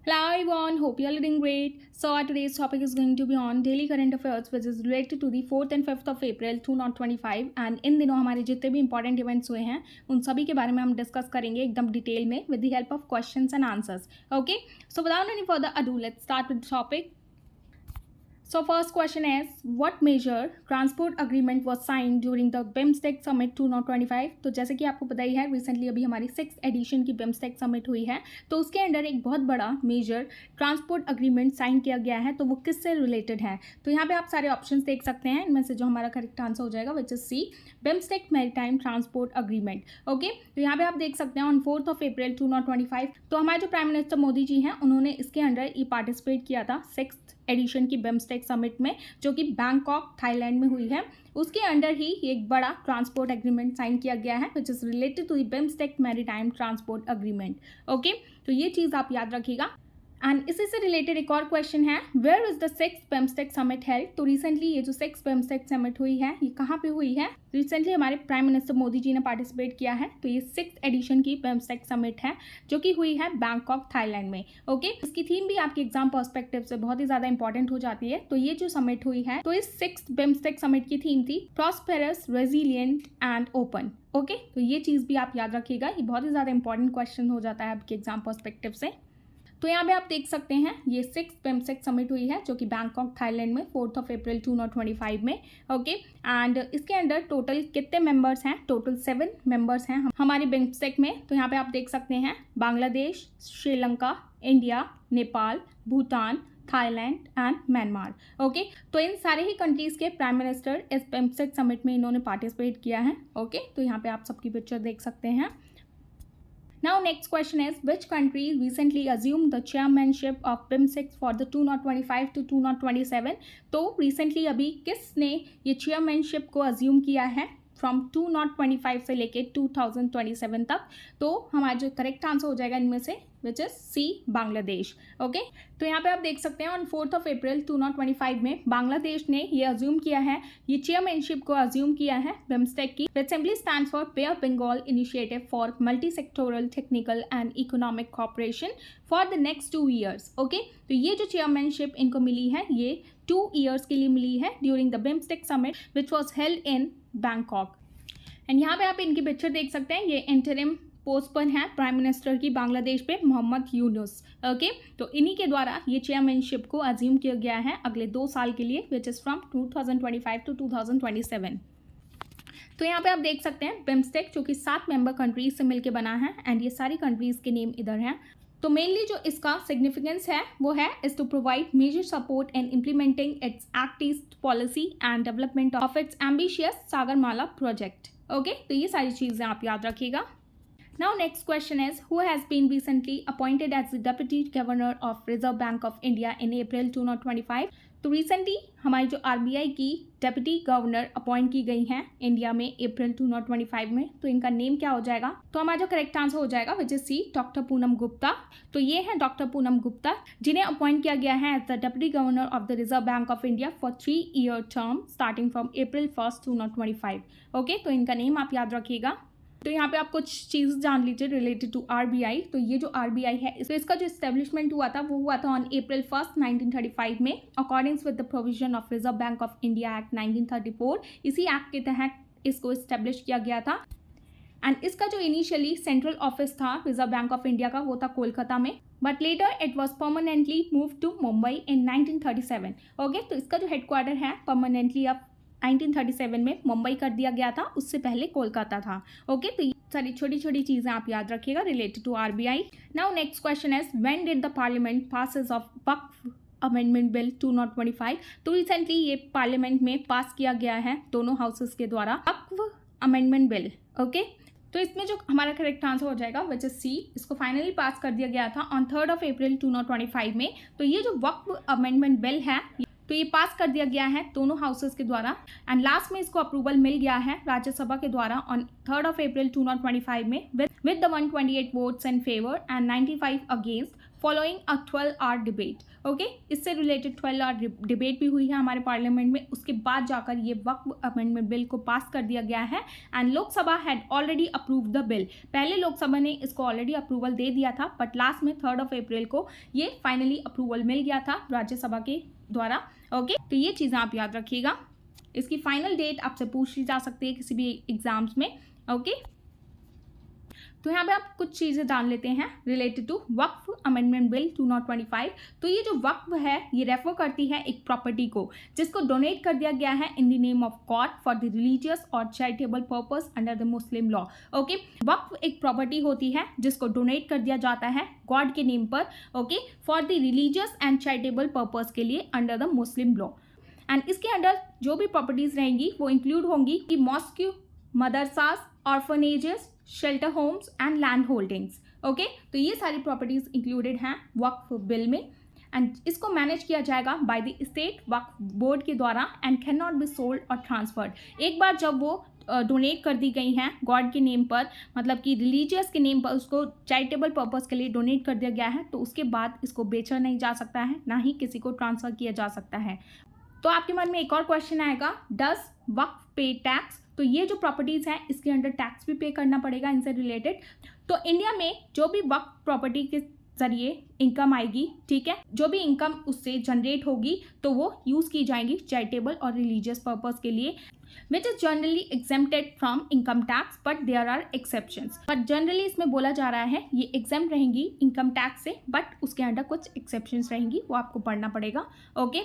Hello everyone, hope you are doing great. So today's topic is going to be on daily current affairs which is related to the 4th and 5th of April 2025 and इन दिनों हमारे जितने भी important events हुए हैं उन सभी के बारे में हम डिस्कस करेंगे एकदम डिटेल में with the help of questions and answers. Okay, so without any further ado let's start with the topic. So first question is, what major transport agreement was signed during the BIMSTEC Summit 2025? तो जैसे कि आपको पता ही है recently अभी हमारी 6th addition की BIMSTEC summit हुई है, तो उसके अंडर एक बहुत बड़ा मेजर ट्रांसपोर्ट अग्रीमेंट साइन किया गया है. तो वो किससे रिलेटेड है? तो यहाँ पे आप सारे ऑप्शंस देख सकते हैं, इनमें से जो हमारा करेक्ट आंसर हो जाएगा which is C, BIMSTEC maritime transport agreement. Okay, तो यहाँ पे आप देख सकते हैं ऑन 4th of April 2025 तो हमारे जो प्राइम मिनिस्टर मोदी जी हैं उन्होंने इसके अंडर ये पार्टिसिपेट किया था 6th एडिशन की BIMSTEC समिट में, जो कि बैंकॉक थाईलैंड में हुई है. उसके अंडर ही एक बड़ा ट्रांसपोर्ट एग्रीमेंट साइन किया गया है which is related to the BIMSTEC maritime transport agreement. Okay, तो ये चीज़ आप याद रखिएगा. एंड इसी से रिलेटेड एक और क्वेश्चन है, where is the 6th BIMSTEC summit held? तो रिसेंटली ये जो 6th BIMSTEC समिट हुई है ये कहाँ पे हुई है? रिसेंटली हमारे प्राइम मिनिस्टर मोदी जी ने पार्टिसिपेट किया है. तो ये 6th एडिशन की BIMSTEC समिट है जो कि हुई है बैंकॉक थाईलैंड में. ओके, इसकी थीम भी आपके एग्जाम पर्सपेक्टिव से बहुत ही ज्यादा इंपॉर्टेंट हो जाती है. तो ये जो समिट हुई है तो इस 6th BIMSTEC समिट की थीम थी prosperous, resilient and open. Okay, तो ये चीज़ भी आप याद रखिएगा, ये बहुत ही ज़्यादा इंपॉर्टेंट क्वेश्चन हो जाता है आपके एग्जाम पर्सपेक्टिव से. तो यहाँ पे आप देख सकते हैं ये 6th BIMSTEC समिट हुई है जो कि बैंकॉक थाईलैंड में 4th of April 2025 में. ओके, एंड इसके अंदर टोटल कितने मेंबर्स हैं? टोटल 7 मेंबर्स हैं हमारी BIMSTEC में. तो यहाँ पे आप देख सकते हैं Bangladesh, Sri Lanka, India, Nepal, Bhutan, Thailand and Myanmar. Okay, तो इन सारे ही कंट्रीज के प्राइम मिनिस्टर इस BIMSTEC समिट में इन्होंने पार्टिसिपेट किया है. ओके, तो यहाँ पे आप सबकी पिक्चर देख सकते हैं. Now next question is, which country recently assumed the chairmanship of BIMSTEC for the 2025 to 2027? तो recently अभी किसने ये chairmanship को assume किया है फ्रॉम 2025 से लेके 2027 तक? तो हमारा जो करेक्ट आंसर हो जाएगा इनमें से which is C, Bangladesh. Okay, तो यहाँ पे आप देख सकते हैं ऑन 4th of April 2025 में बांग्लादेश ने ये अज्यूम किया है, ये चेयरमैनशिप को अज्यूम किया है BIMSTEC की, which simply stands for bay of Bengal initiative for multi sectoral technical and economic cooperation for the next 2 years. Okay, तो ये जो चेयरमैनशिप इनको मिली है ये 2 years के लिए मिली है during the BIMSTEC summit which was held in Bangkok. And यहाँ पे आप इनकी पिक्चर देख सकते हैं, ये इंटरिम पोस्ट पर है प्राइम मिनिस्टर की बांग्लादेश पे मोहम्मद यूनुस. ओके, तो इन्हीं के द्वारा ये चेयरमैनशिप को अज्यूम किया गया है अगले 2 साल के लिए विच इज़ फ्रॉम 2025 टू 2027. तो यहाँ पे आप देख सकते हैं BIMSTEC जो कि 7 मेंबर कंट्रीज से मिलकर बना है एंड ये सारी कंट्रीज के नेम इधर हैं. तो मेनली जो इसका सिग्निफिकेंस है वो है is to provide major support in implementing its act east policy and development of its ambitious Sagarmala project. Okay, तो ये सारी चीज़ें आप याद रखिएगा. Now next question is, who has been recently appointed as the Deputy Governor of Reserve Bank of India in April 2025? तो recently हमारी जो RBI की डेप्यूटी गवर्नर अपॉइंट की गई हैं इंडिया में अप्रैल 2025 में. तो इनका नेम क्या हो जाएगा? तो हमारा जो करेक्ट आंसर हो जाएगा which is C, doctor Poonam Gupta. तो ये है डॉक्टर पूनम गुप्ता जिन्हें अपॉइंट किया गया है as the deputy governor of the reserve bank of India for 3-year term starting from April 1st 2025. Okay, तो इनका नेम आप याद रखिएगा. तो यहाँ पे आप कुछ चीज़ जान लीजिए रिलेटेड टू RBI. तो ये जो RBI है इसका जो इस्टेब्लिशमेंट हुआ था वो हुआ था ऑन April 1st 1935 में according with the provision of reserve bank of India act 1934. इसी एक्ट के तहत इसको इस्टेब्लिश किया गया था. एंड इसका जो इनिशियली सेंट्रल ऑफिस था रिजर्व बैंक ऑफ इंडिया का वो था कोलकाता में, but later it was permanently move to Mumbai in 1937. Okay, तो इसका जो हेडक्वार्टर है परमानेंटली अब 1937 में मुंबई कर दिया गया था, उससे पहले कोलकाता था. ओके, तो ये सारी छोटी छोटी चीज़ें आप याद रखिएगा related to RBI. Now next question is, when did the parliament passes of Waqf amendment bill 2025? तो रिसेंटली ये पार्लियामेंट में पास किया गया है दोनों हाउसेस के द्वारा वक्फ अमेंडमेंट बिल. ओके, तो इसमें जो हमारा करेक्ट आंसर हो जाएगा विच इज सी, इसको फाइनली पास कर दिया गया था ऑन 3rd of April 2025 में. तो ये जो वक्फ अमेंडमेंट बिल है तो ये पास कर दिया गया है दोनों हाउसेस के द्वारा एंड लास्ट में इसको अप्रूवल मिल गया है राज्यसभा के द्वारा ऑन 3rd of April 2025 में with the 128 votes in favour and 95 against. Following a 12 hour debate. Okay, इससे रिलेटेड 12 आवर डिबेट भी हुई है हमारे पार्लियामेंट में, उसके बाद जाकर ये वक्फ अमेंडमेंट बिल को पास कर दिया गया है and Lok Sabha had already approve the bill. पहले लोकसभा ने इसको ऑलरेडी अप्रूवल दे दिया था, बट लास्ट में 3 अप्रैल को ये फाइनली अप्रूवल मिल गया था राज्यसभा के द्वारा। ओके, तो ये चीज़ें आप याद रखिएगा। इसकी फाइनल डेट आपसे पूछी जा सकती है किसी भी एग्जाम्स में। ओके, तो यहाँ पे आप कुछ चीज़ें जान लेते हैं related to Waqf amendment bill 2025। तो ये जो वक्फ है ये रेफर करती है एक प्रॉपर्टी को जिसको डोनेट कर दिया गया है in the name of God for the religious और charitable purpose under the Muslim law. Okay, waqf एक प्रॉपर्टी होती है जिसको डोनेट कर दिया जाता है गॉड के नेम पर, okay, for the religious and charitable purpose के लिए under the Muslim law. And इसके अंडर जो भी प्रॉपर्टीज रहेंगी वो इंक्लूड होंगी कि mosque, madrasas, orphanages, shelter homes and land holdings. Okay, तो ये सारी प्रॉपर्टीज इंक्लूडेड हैं वक्फ बिल में एंड इसको मैनेज किया जाएगा by the state Waqf board के द्वारा and can not be sold और ट्रांसफर्ड। एक बार जब वो डोनेट कर दी गई हैं गॉड के नेम पर, मतलब कि रिलीजियस के नेम पर उसको चैरिटेबल पर्पस के लिए डोनेट कर दिया गया है, तो उसके बाद इसको बेचा नहीं जा सकता है, ना ही किसी को ट्रांसफ़र किया जा सकता है। तो आपके मन में एक और क्वेश्चन आएगा, डज वक्फ पे टैक्स? तो ये जो प्रॉपर्टीज़ हैं इसके अंडर टैक्स भी पे करना पड़ेगा इनसे रिलेटेड। तो इंडिया में जो भी वक्फ प्रॉपर्टी के जरिए इनकम आएगी, ठीक है, जो भी इनकम उससे जनरेट होगी तो वो यूज़ की जाएंगी चैरिटेबल और रिलीजियस पर्पस के लिए, which is generally exempted from income tax, but there are exceptions. But generally इसमें बोला जा रहा है ये एग्जेम्प्ट रहेंगी इनकम टैक्स से, बट उसके अंडर कुछ एक्सेप्शंस रहेंगी, वो आपको पढ़ना पड़ेगा। ओके,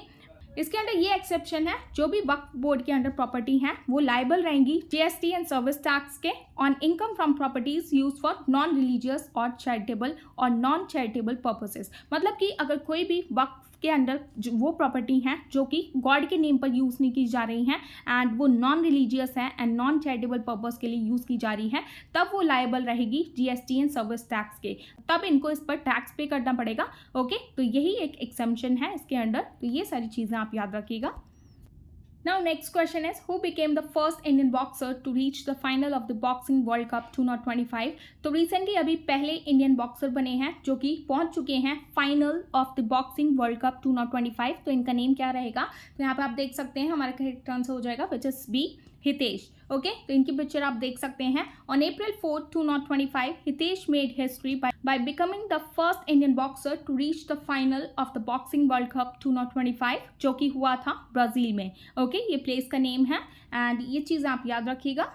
इसके अंडर ये एक्सेप्शन है, जो भी वक्फ बोर्ड के अंडर प्रॉपर्टी हैं वो लाइबल रहेंगी जीएसटी एंड सर्विस टैक्स के on income from properties use for non religious और चैरिटेबल और नॉन चैरिटेबल पर्पसेस। मतलब कि अगर कोई भी वक्फ के अंडर वो प्रॉपर्टी हैं जो कि गॉड के नेम पर यूज़ नहीं की जा रही हैं एंड वो नॉन रिलीजियस है एंड नॉन चैरिटेबल पर्पस के लिए यूज़ की जा रही है, तब वो लायबल रहेगी जीएसटी एंड सर्विस टैक्स के, तब इनको इस पर टैक्स पे करना पड़ेगा। ओके, तो यही एक एग्जेम्पशन है इसके अंडर। तो ये सारी चीज़ें आप याद रखिएगा। Now next question is, who became the first Indian boxer to reach the final of the Boxing World Cup 2025? तो रिसेंटली अभी पहले इंडियन बॉक्सर बने हैं जो कि पहुंच चुके हैं final of the boxing world cup 2025। तो इनका नेम क्या रहेगा? तो यहाँ पे आप देख सकते हैं, हमारा करेक्ट आंसर हो जाएगा which is B, Hitesh. Okay, तो इनकी पिक्चर आप देख सकते हैं। On April 4, 2025, Hitesh made history by becoming the first Indian boxer to reach the final of the Boxing World Cup 2025, जो कि हुआ था ब्राज़ील में। ओके, ये प्लेस का नेम है एंड ये चीज़ आप याद रखिएगा।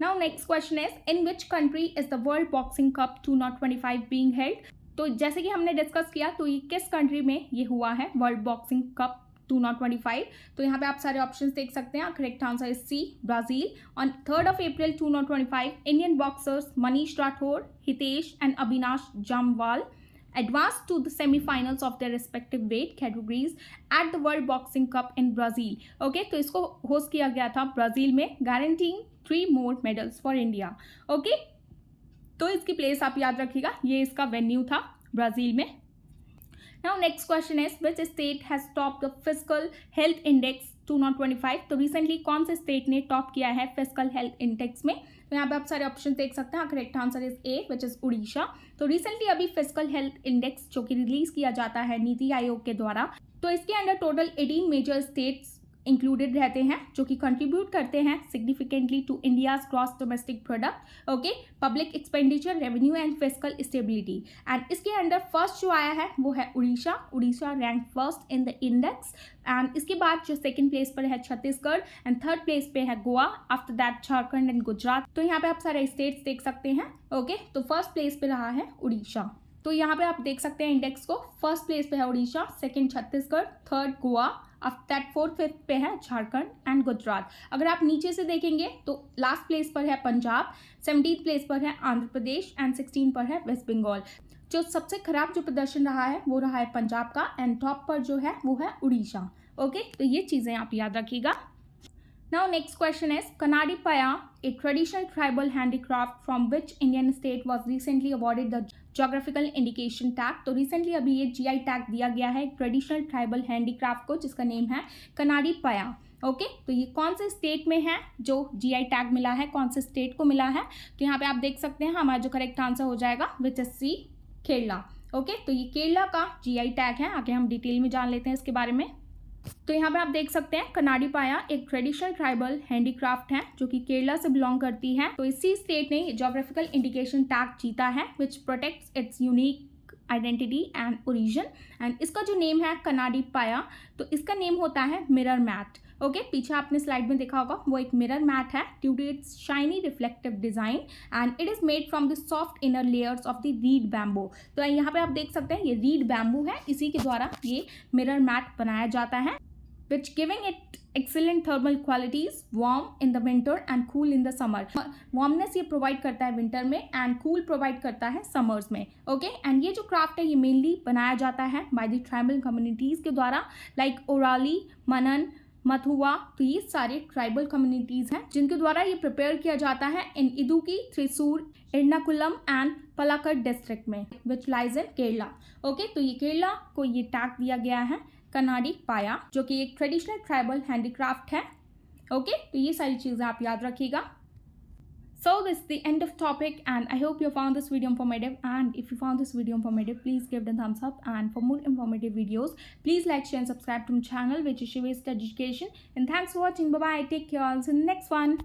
Now next question is, in which country is the World Boxing Cup 2025 being held? तो जैसे कि हमने डिस्कस किया, तो ये किस कंट्री में ये हुआ है वर्ल्ड बॉक्सिंग कप 2025? तो यहाँ पे आप सारे ऑप्शंस देख सकते हैं। Correct answer is C, Brazil. On 3 April 2025, Indian boxers Manish Rathore, Hitesh and Avinash Jamwal advanced to the semi-finals of their respective weight categories at the World Boxing Cup in Brazil. Okay, तो इसको होस्ट किया गया था ब्राज़ील में, guaranteeing 3 more medals for India. Okay, तो इसकी place आप याद रखिएगा, ये इसका वेन्यू था ब्राज़ील में। Now next question is, which state has topped the Fiscal Health Index 2025? तो रिसेंटली कौन से स्टेट ने टॉप किया है फिजिकल हेल्थ इंडेक्स में? तो यहाँ पे आप सारे ऑप्शन देख सकते हैं। Correct answer is a, which is Orissa. तो रिसेंटली अभी फिजिकल हेल्थ इंडेक्स जो कि रिलीज किया जाता है नीति आयोग के द्वारा, तो इसके under total 18 major states included रहते हैं जो कि कंट्रीब्यूट करते हैं significantly to India's gross domestic product, okay, public expenditure, revenue and physical stability. And इसके अंडर फर्स्ट जो आया है वो है Orissa. Orissa rank first in the index and इसके बाद जो सेकंड प्लेस पर है छत्तीसगढ़ एंड थर्ड प्लेस पे है Goa, after that Jharkhand and Gujarat. तो यहाँ पे आप सारे स्टेट्स देख सकते हैं। ओके, तो फर्स्ट प्लेस पे रहा है उड़ीसा। तो यहाँ पे आप देख सकते हैं इंडेक्स को, फर्स्ट प्लेस पे है Orissa, second Chhattisgarh, third Goa, after that fourth fifth पे है झारखंड एंड गुजरात। अगर आप नीचे से देखेंगे तो लास्ट प्लेस पर है पंजाब, 17th प्लेस पर है आंध्र प्रदेश एंड 16 पर है वेस्ट बंगाल। जो सबसे खराब जो प्रदर्शन रहा है वो रहा है पंजाब का एंड टॉप पर जो है वो है उड़ीसा। ओके, तो ये चीज़ें आप याद रखिएगा। Now next question is, Kannadi Paya, a traditional tribal handicraft from which Indian state was recently awarded the geographical indication tag? तो recently अभी ये GI tag दिया गया है ट्रेडिशनल ट्राइबल हैंडीक्राफ्ट को, जिसका नेम है कनाडी पाया। ओके, तो ये कौन से स्टेट में है जो GI टैग मिला है, कौन से स्टेट को मिला है? तो यहाँ पे आप देख सकते हैं, हमारा जो करेक्ट आंसर हो जाएगा which is C, Kerala. Okay, तो ये केरला का जीआई टैग है। आगे हम डिटेल में जान लेते हैं इसके बारे में। तो यहाँ पे आप देख सकते हैं कनाडी पाया एक ट्रेडिशनल ट्राइबल हैंडीक्राफ्ट है जो कि केरला से बिलोंग करती है। तो इसी स्टेट ने जोग्राफिकल इंडिकेशन टैग जीता है which protects its unique identity and origin. And इसका जो नेम है कनाडी पाया, तो इसका नेम होता है मिरर मैट। ओके, पीछे आपने स्लाइड में देखा होगा वो एक मिरर मैट है due to its shiny reflective design and it is made from the soft inner layers of the reed bamboo. तो यहाँ पे आप देख सकते हैं ये रीड बैम्बू है, इसी के द्वारा ये मिरर मैट बनाया जाता है which giving it excellent thermal qualities, warm in the winter and cool in the summer। Warmness ये प्रोवाइड करता है विंटर में एंड कूल प्रोवाइड करता है समर्स में। ओके, एंड ये जो क्राफ्ट है ये मेनली बनाया जाता है बाय द ट्राइबल कम्युनिटीज़ के द्वारा, लाइक ओराली, मनन, मथुआ। तो ये सारे ट्राइबल कम्युनिटीज़ हैं जिनके द्वारा ये प्रिपेयर किया जाता है इन इदुकी, थ्रिसूर, एर्नाकुलम एंड पलाक्कड डिस्ट्रिक्ट में which lies in Kerala. Okay, तो ये केरला को ये टैग दिया गया है कनाडी पाया जो कि एक ट्रेडिशनल ट्राइबल हैंडीक्राफ्ट है। ओके, तो ये सारी चीज़ें आप याद रखिएगा। So this is the end of topic and I hope you found this video informative, and if you found this video informative please give it a thumbs up, and for more informative videos please like, share and subscribe to my channel which is Shiva's Education, and thanks for watching. Bye bye, take care, I'll see you in the next one.